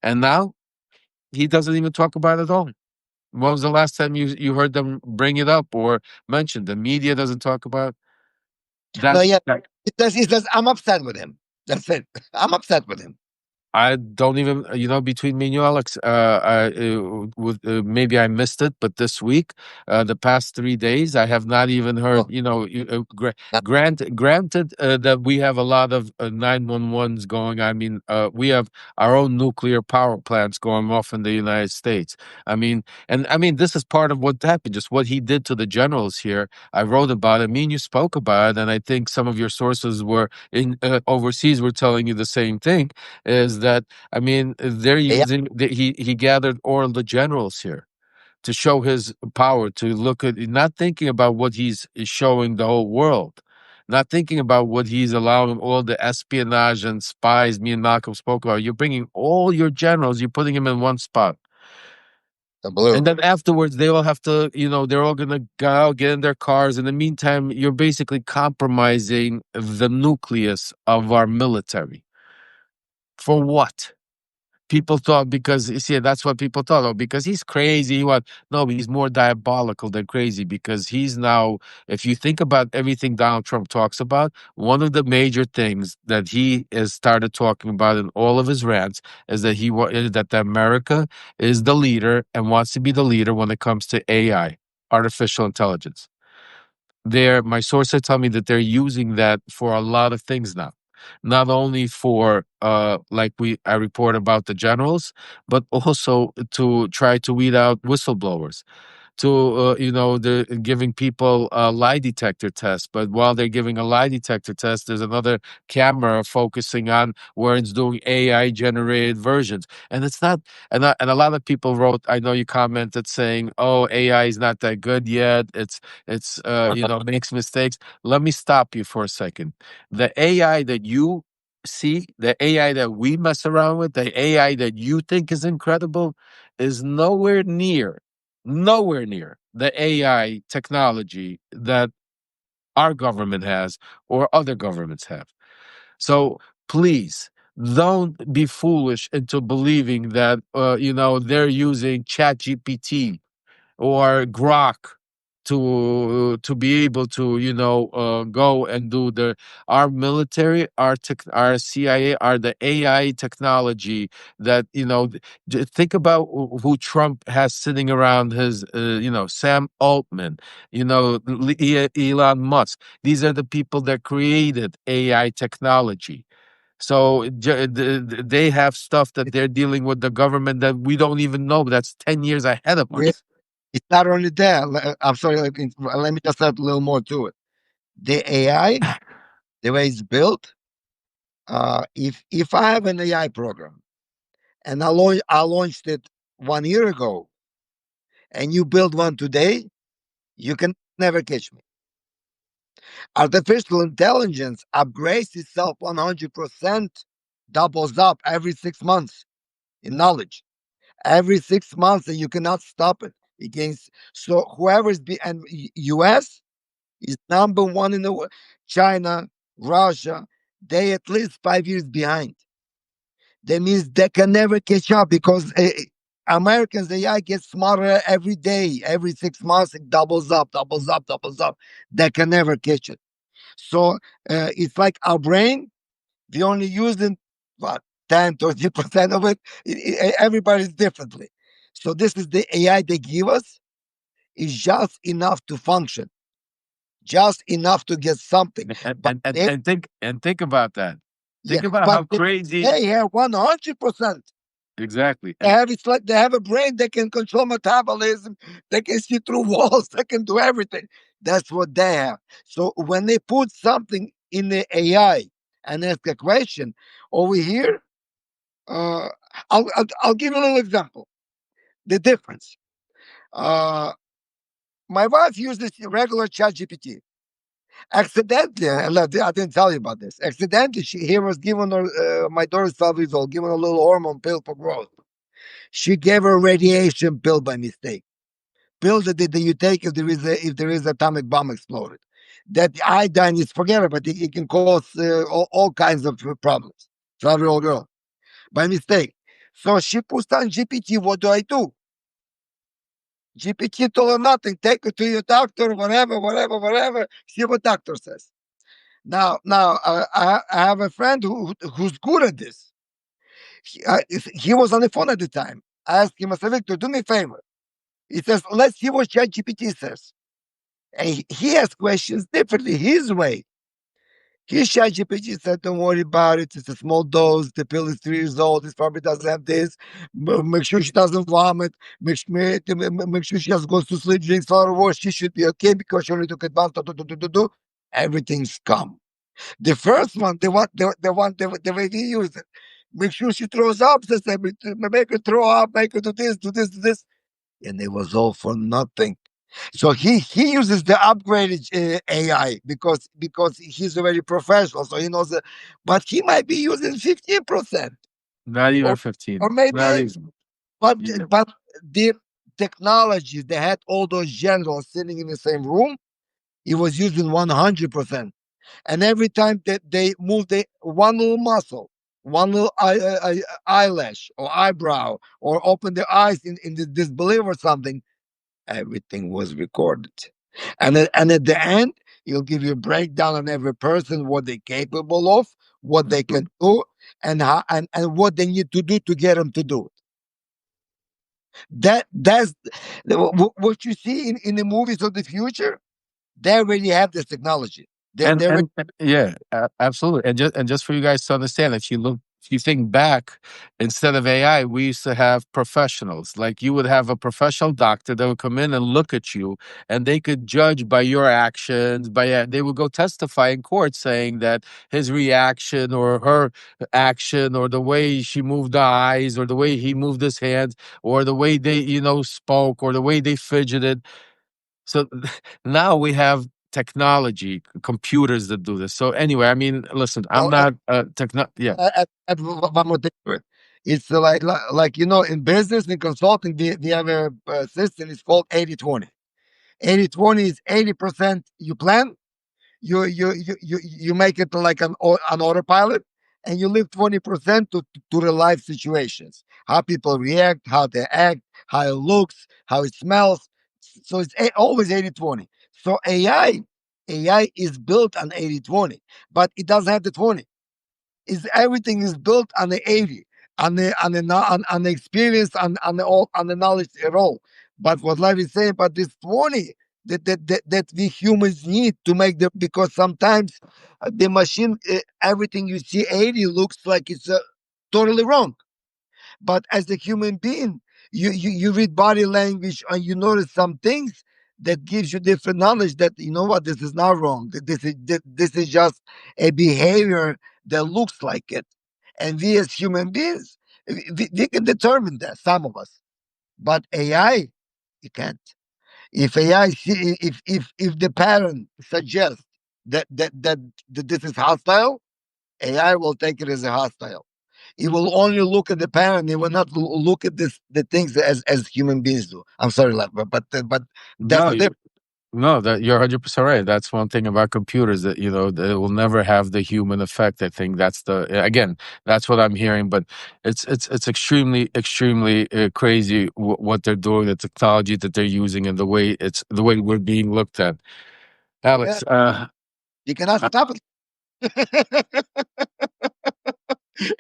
And now he doesn't even talk about it at all. When was the last time you heard them bring it up or mention? The media doesn't talk about No, that. yeah, he says, I'm upset with him. That's it. I'm upset with him. I don't even, between me and you, Alex, maybe I missed it, but this week, the past 3 days, I have not even heard, Oh, not, granted that we have a lot of 911s going. I mean, we have our own nuclear power plants going off in the United States. I mean, this is part of what happened, just what he did to the generals here. I wrote about it. Me and you spoke about it, and I think some of your sources were in overseas were telling you the same thing is that they're yeah, using he gathered all the generals here to show his power, to look at, not thinking about what he's showing the whole world, not thinking about what he's allowing, all the espionage and spies me and Malcolm spoke about. You're bringing all your generals, you're putting them in one spot. the blue. And then afterwards, they all have to, they're all going to go out, get in their cars. In the meantime, you're basically compromising the nucleus of our military. For what? People thought, because you see, that's what people thought. Oh, because he's crazy. What? No, he's more diabolical than crazy, because he's now. If you think about everything Donald Trump talks about, one of the major things that he has started talking about in all of his rants is that that America is the leader and wants to be the leader when it comes to AI, artificial intelligence. My sources tell me that they're using that for a lot of things now, not only for like I report about the generals, but also to try to weed out whistleblowers, to they're giving people a lie detector test, but while they're giving a lie detector test, there's another camera focusing on where it's doing AI generated versions. And it's not. And a lot of people wrote, I know you commented saying, oh, AI is not that good yet, it's makes mistakes. Let me stop you for a second. The AI that you see, the AI that we mess around with, the AI that you think is incredible, is nowhere near the AI technology that our government has or other governments have. So please don't be foolish into believing that they're using Chat GPT or Grok to be able to go and do our military, our CIA, are the AI technology that think about who Trump has sitting around his Sam Altman, Elon Musk. These are the people that created AI technology. So they have stuff that they're dealing with the government that we don't even know. That's 10 years ahead of Really, us. it's not only that. I'm sorry. Let me just add a little more to it. The AI, the way it's built. If I have an AI program and I launched it 1 year ago, and you build one today, you can never catch me. Artificial intelligence upgrades itself 100%, doubles up every 6 months in knowledge. Every 6 months, and you cannot stop it. Against so whoever's and U.S. is number one in the world. China, Russia, they at least 5 years behind. That means they can never catch up because Americans AI gets smarter every day. Every 6 months, it doubles up, doubles up, doubles up. They can never catch it. So it's like our brain. We only using what 10, 20% of it. Everybody's differently. So this is the AI they give us is just enough to function. just enough to get something. And But they, think about that. yeah, Think about but how crazy. they have 100%. Exactly. They And have it's like they have a brain. They can control metabolism. They can see through walls. They can do everything. That's what they have. So when they put something in the AI and ask a question over here, uh, I'll give you a little example. The difference. Uh, my wife uses regular chat GPT. Accidentally, I didn't tell you about this. Accidentally, he was given her, my daughter's 12 years old, given a little hormone pill for growth. She gave her a radiation pill by mistake. Pill that you take if there is atomic bomb exploded. That iodine is forget about it. It can cause all kinds of problems. 12-year-old girl by mistake. So she puts on GPT. What do I do? GPT told her nothing. Take her to your doctor, whatever, whatever, whatever. See what doctor says. I have a friend who's good at this. He was on the phone at the time. I asked him, I said, Victor, do me a favor. He says, let's see what ChatGPT says. And he asks questions differently, his way. His ChatGPT said, don't worry about it. It's a small dose. The pill is 3 years old. It probably doesn't have this. Make sure she doesn't vomit. Make sure she just goes to sleep, drinks a lot of water. She should be okay because she only took advantage. Everything's calm. The first one, the way he used it. Make sure she throws up. Says, make her throw up. Make her do this, do this, and it was all for nothing. So he uses the upgraded AI because he's already professional, so he knows that. But he might be using 15%, not even or 15. or maybe Not 8. even. But Yeah. but the technology they had all those generals sitting in the same room. He was using 100%. And every time that they move one little muscle, one little eyelash or eyebrow, or open their eyes in the disbelief or something, everything was recorded. And at the end, he'll give you a breakdown on every person, what they're capable of, what they can do, and how and what they need to do to get them to do it. That's what you see in the movies of the future. They already have this technology. They already, And yeah, absolutely. And just for you guys to understand, if you think back, instead of AI, we used to have professionals. Like you would have a professional doctor that would come in and look at you, and they could judge by your actions. They would go testify in court saying that his reaction or her action, or the way she moved the eyes, or the way he moved his hands, or the way they spoke, or the way they fidgeted. So now we have technology, computers that do this. So anyway, I mean, listen, I'm well, not techno. Yeah, at one more thing to it. It's like in business and consulting, we have a system. It's called 80/20. 80/20 is 80% you plan, you make it like an autopilot, and you leave 20% to the life situations, how people react, how they act, how it looks, how it smells. So it's always 80/20. So AI is built on 80/20, but it doesn't have the 20. Is everything is built on the 80, on the experience, on the knowledge at all. But what life is saying about this 20, that we humans need to make the, because sometimes the machine, everything you see 80 looks like it's totally wrong. But as a human being, you read body language and you notice some things that gives you different knowledge, that you know what, this is not wrong. This is just a behavior that looks like it. And we as human beings, we can determine that, some of us. But AI, you can't. If AI if the pattern suggests that this is hostile, AI will take it as a hostile. He will only look at the parent. He will not look at the things as human beings do. I'm sorry, but that's no, the difference. no, that you're 100% right. That's one thing about computers, that they will never have the human effect. I think that's again, that's what I'm hearing. But it's extremely crazy what they're doing, the technology that they're using, and the way we're being looked at. Yeah, Alex, you cannot uh, stop it.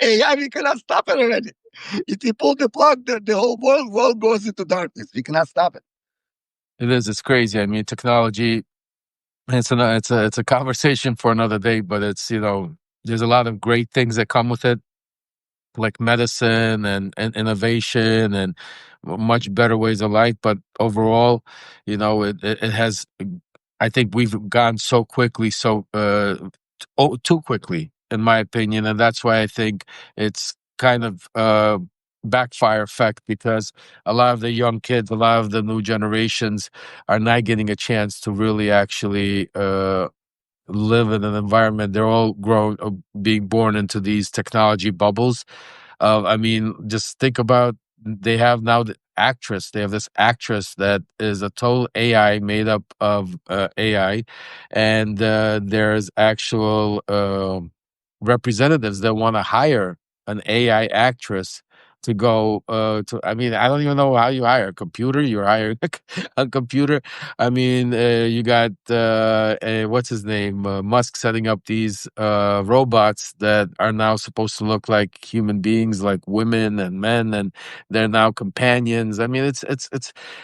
AI, we cannot stop it already. If you pull the plug, the whole world goes into darkness. We cannot stop it. it is. It's crazy. I mean, technology. It's a conversation for another day, but it's, there's a lot of great things that come with it, like medicine and innovation and much better ways of life. But overall, it has. I think we've gone so quickly, too quickly, in my opinion, and that's why I think it's kind of backfire effect, because a lot of the young kids, a lot of the new generations are not getting a chance to really actually live in an environment. They're all being born into these technology bubbles. I mean, just think about, they have now they have this actress that is a total AI, made up of AI, and there's actual representatives that want to hire an AI actress to go to. I mean, I don't even know how you hire a computer. You're hiring a computer. I mean, you got what's his name, Musk, setting up these robots that are now supposed to look like human beings, like women and men, and they're now companions. I mean, it's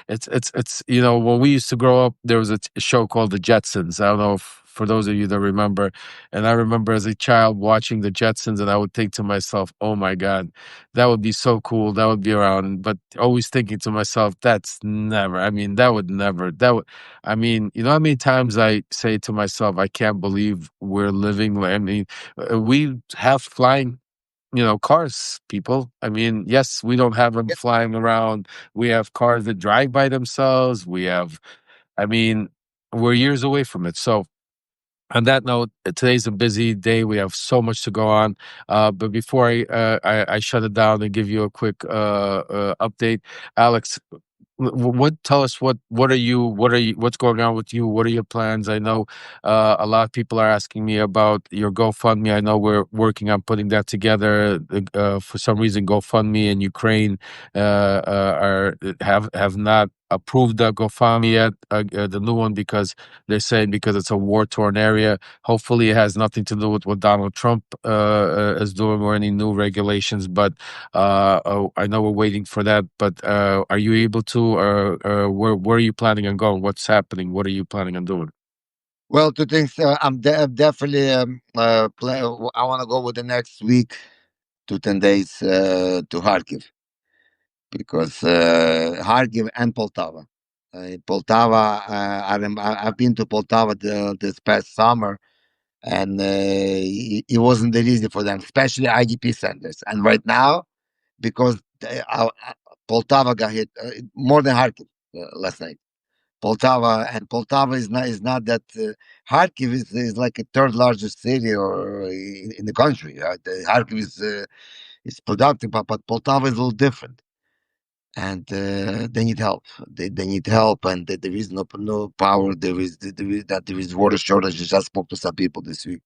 when we used to grow up, there was a show called The Jetsons. I don't know if, for those of you that remember, and I remember as a child watching The Jetsons, and I would think to myself, "Oh my God, that would be so cool. That would be around." But always thinking to myself, "That's never. I mean, that would never. That would. I mean, you know how many times I say to myself, I can't believe we're living. I mean, we have flying." Cars, people. I mean, yes, we don't have them Yeah. flying around. We have cars that drive by themselves. I mean, we're years away from it. So, on that note, today's a busy day. We have so much to go on. But before I shut it down and give you a quick update, Alex, tell us, what's going on with you? What are your plans? I know a lot of people are asking me about your GoFundMe. I know we're working on putting that together. For some reason, GoFundMe in Ukraine are have not approved the GoFundMe yet, the new one, because they're saying because it's a war torn area. Hopefully, it has nothing to do with what Donald Trump is doing, or any new regulations. But I know we're waiting for that. But are you able to? Where are you planning on going? What's happening? What are you planning on doing? Well, two things. I'm definitely. I want to go with the next week to 10 days to Kharkiv, because Kharkiv and Poltava. Poltava. I've been to Poltava this past summer, and it wasn't that easy for them, especially IDP centers. And right now, because Poltava got hit more than Kharkiv last night. Poltava is not that. Kharkiv is like a third largest city or in the country. Kharkiv is productive, but Poltava is a little different, and they need help. They need help, and there is no power. There is water shortage. I just spoke to some people this week,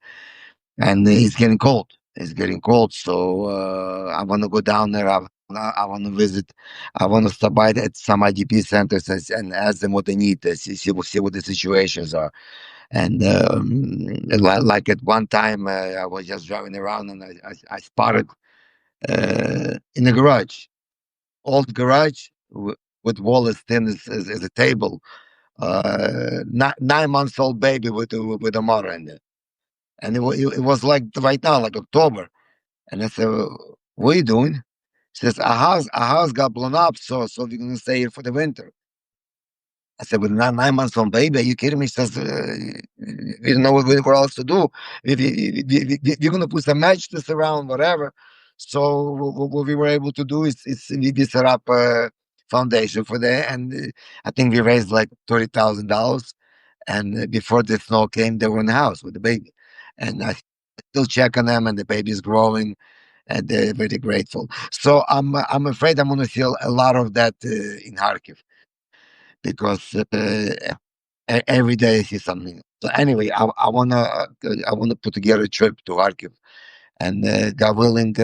and it's getting cold. It's getting cold, so I want to go down there. I want to visit. I want to stop by at some IDP centers and ask them what they need. See what the situations are. And like at one time, I was just driving around, and I spotted in a garage, old garage, with wall as thin as a table, 9 months old baby with a mother in it, and it was like right now, like October. And I said, "What are you doing?" She says, "Our house got blown up, so we're gonna stay here for the winter." I said, "With 9 months old baby, are you kidding me?" She says, "We don't know what else to do. We're gonna put some matches around, whatever." So what we were able to do is we set up a foundation for that, and I think we raised like $30,000. And before the snow came, they were in the house with the baby, and I still check on them, and the baby's growing, and they're very grateful. So I'm afraid I'm going to feel a lot of that in Kharkiv, because every day I see something. So anyway, I wanna put together a trip to Kharkiv, and God willing,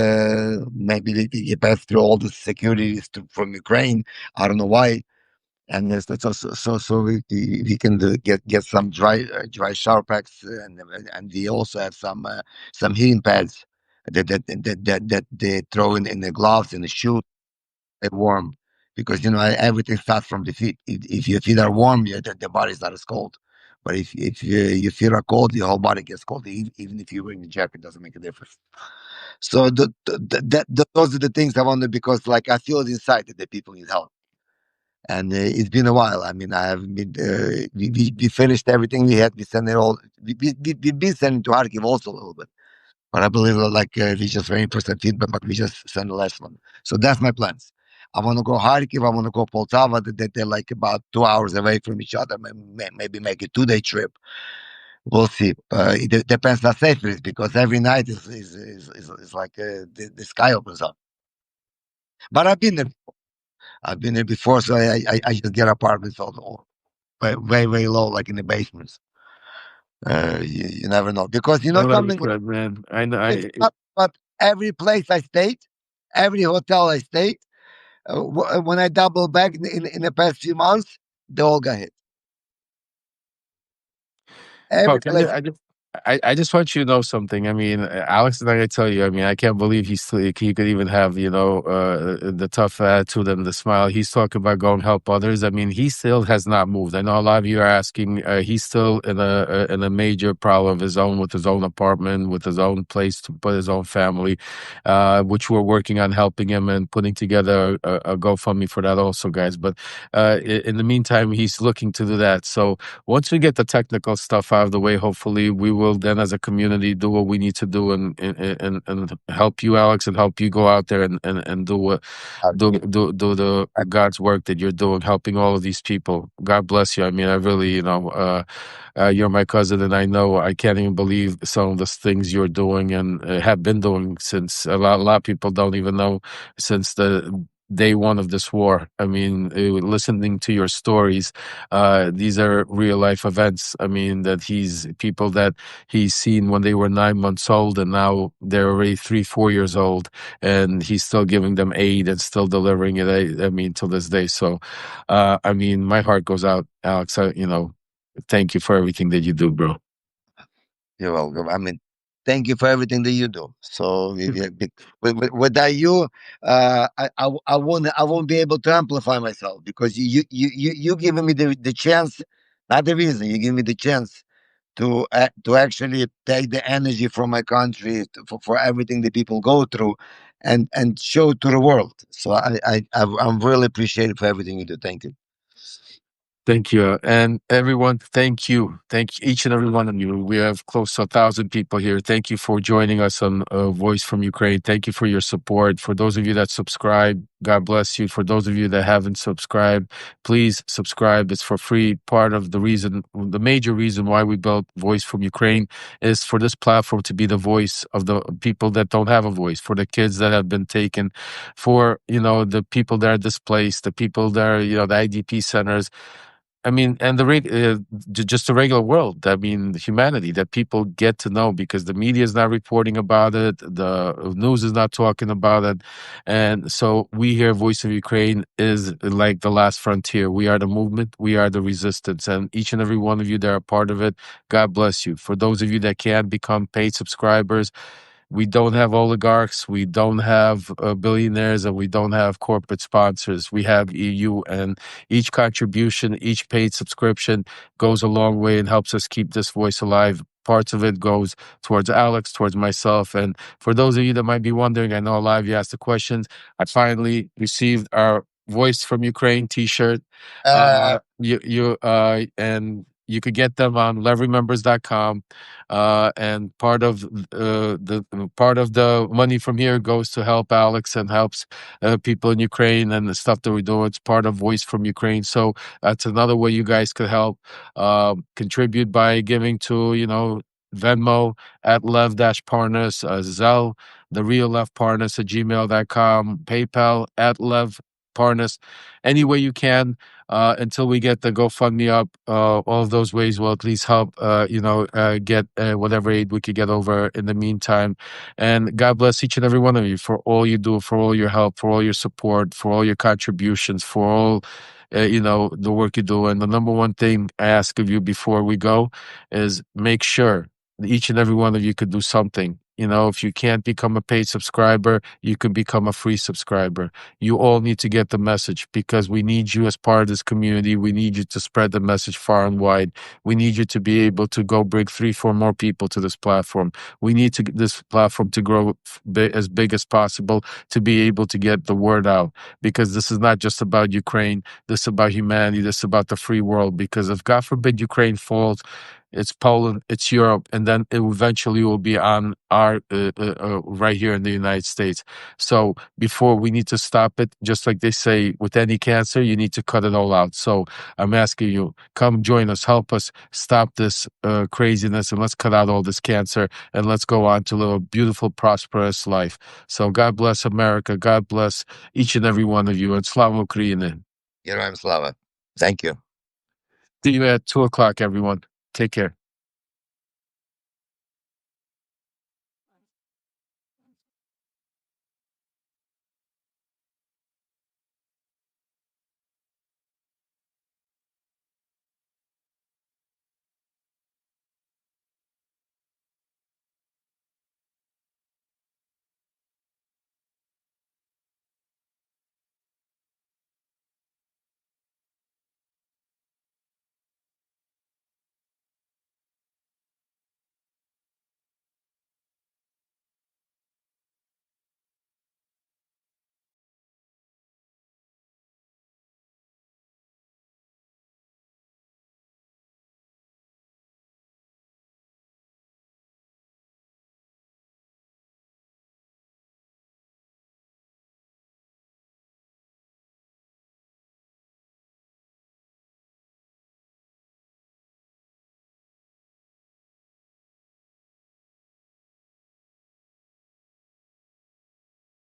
maybe we get past through all the securities from Ukraine. I don't know why. And yes, that's also so we can get some dry shower packs, and we also have some heating pads that they throw in the gloves and the shoes. They're warm, because everything starts from the feet. If your feet are warm, the body's not as cold. But if you feel a cold, your whole body gets cold. Even if you're wearing a jacket, doesn't make a difference. So those are the things I wonder because like I feel it inside that the people need help. And it's been a while. I mean, I haven't been. We finished everything we had. We sent it all. We've been sending to Kharkiv also a little bit, but I believe that like we just very interested feedback. But we just sent the last one. So that's my plans. I want to go Kharkiv. I want to go Poltava. They're like about 2 hours away from each other. Maybe make a 2 day trip. We'll see. It depends how safe it is because every night is like the sky opens up. But I've been there. I've been there before, so I just get apartments all way way low, like in the basements. You never know because you know Well, something. understood, man. I know. But every place I stayed, every hotel I stayed, when I double back in the past few months, they all got hit. Every Okay, place. I just want you to know something. I mean, Alex and I tell you, I mean, I can't believe he could even have, the tough attitude and the smile. He's talking about going help others. I mean, he still has not moved. I know a lot of you are asking. He's still in a major problem of his own with his own apartment, with his own place to put his own family, which we're working on helping him and putting together a GoFundMe for that also, guys. But in the meantime, he's looking to do that. So once we get the technical stuff out of the way, hopefully we will then as a community do what we need to do and help you, Alex, and help you go out there and do what Uh, do the God's work that you're doing, helping all of these people. God bless you. I mean, I really, you're my cousin, and I know I can't even believe some of the things you're doing and have been doing since a lot of people don't even know since the day one of this war. I mean, listening to your stories, these are real life events. I mean, that he's people that he's seen when they were 9 months old, and now they're already 3, 4 years old, and he's still giving them aid and still delivering it. I mean, till this day. So, I mean, my heart goes out, Alex. Thank you for everything that you do, bro. you're welcome. I mean, thank you for everything that you do. So without you, I won't be able to amplify myself because you giving me the chance, not the reason you give me the chance to actually take the energy from my country for everything that people go through and show to the world. So I'm really appreciative for everything you do. Thank you. Thank you. And everyone, thank you. Thank each and every one of you. We have close to 1,000 people here. Thank you for joining us on Voice from Ukraine. Thank you for your support. For those of you that subscribe, God bless you. For those of you that haven't subscribed, please subscribe. It's for free. Part of the major reason why we built Voice from Ukraine is for this platform to be the voice of the people that don't have a voice, for the kids that have been taken, for, the people that are displaced, the people that are, the IDP centers. I mean, and just the regular world. I mean, humanity that people get to know because the media is not reporting about it, the news is not talking about it, and so we here, Voice of Ukraine, is like the last frontier. We are the movement, we are the resistance, and each and every one of you that are part of it, God bless you. For those of you that can become paid subscribers, we don't have oligarchs, we don't have billionaires, and we don't have corporate sponsors. We have EU, and each contribution, each paid subscription goes a long way and helps us keep this voice alive. Parts of it goes towards Alex, towards myself. And for those of you that might be wondering, I know a lot of you asked the questions. I finally received our Voice from Ukraine t-shirt. Uh, And you could get them on levremembers.com. And part of the money from here goes to help Alex and helps people in Ukraine and the stuff that we do. It's part of Voice from Ukraine. So that's another way you guys could help contribute by giving to, Venmo at Lev Parnas, Zelle, the real Lev Parnas at gmail.com, PayPal at Lev Parnas, any way you can until we get the GoFundMe up. All of those ways will at least help, get whatever aid we could get over in the meantime. And God bless each and every one of you for all you do, for all your help, for all your support, for all your contributions, for all, the work you do. And the number one thing I ask of you before we go is make sure that each and every one of you could do something. You know, if you can't become a paid subscriber, you can become a free subscriber. You all need to get the message because we need you as part of this community. We need you to spread the message far and wide. We need you to be able to go bring 3, 4 more people to this platform. We need to this platform to grow as big as possible to be able to get the word out because this is not just about Ukraine. This is about humanity. This is about the free world. Because if God forbid Ukraine falls, it's Poland, it's Europe, and then it eventually will be on our right here in the United States. So before we need to stop it, just like they say with any cancer, you need to cut it all out. So I'm asking you, come join us, help us stop this craziness, and let's cut out all this cancer, and let's go on to live a beautiful, prosperous life. So God bless America. God bless each and every one of you, and Slava Ukraini. Heroes Slava. Thank you. See you at 2 o'clock, everyone. Take care.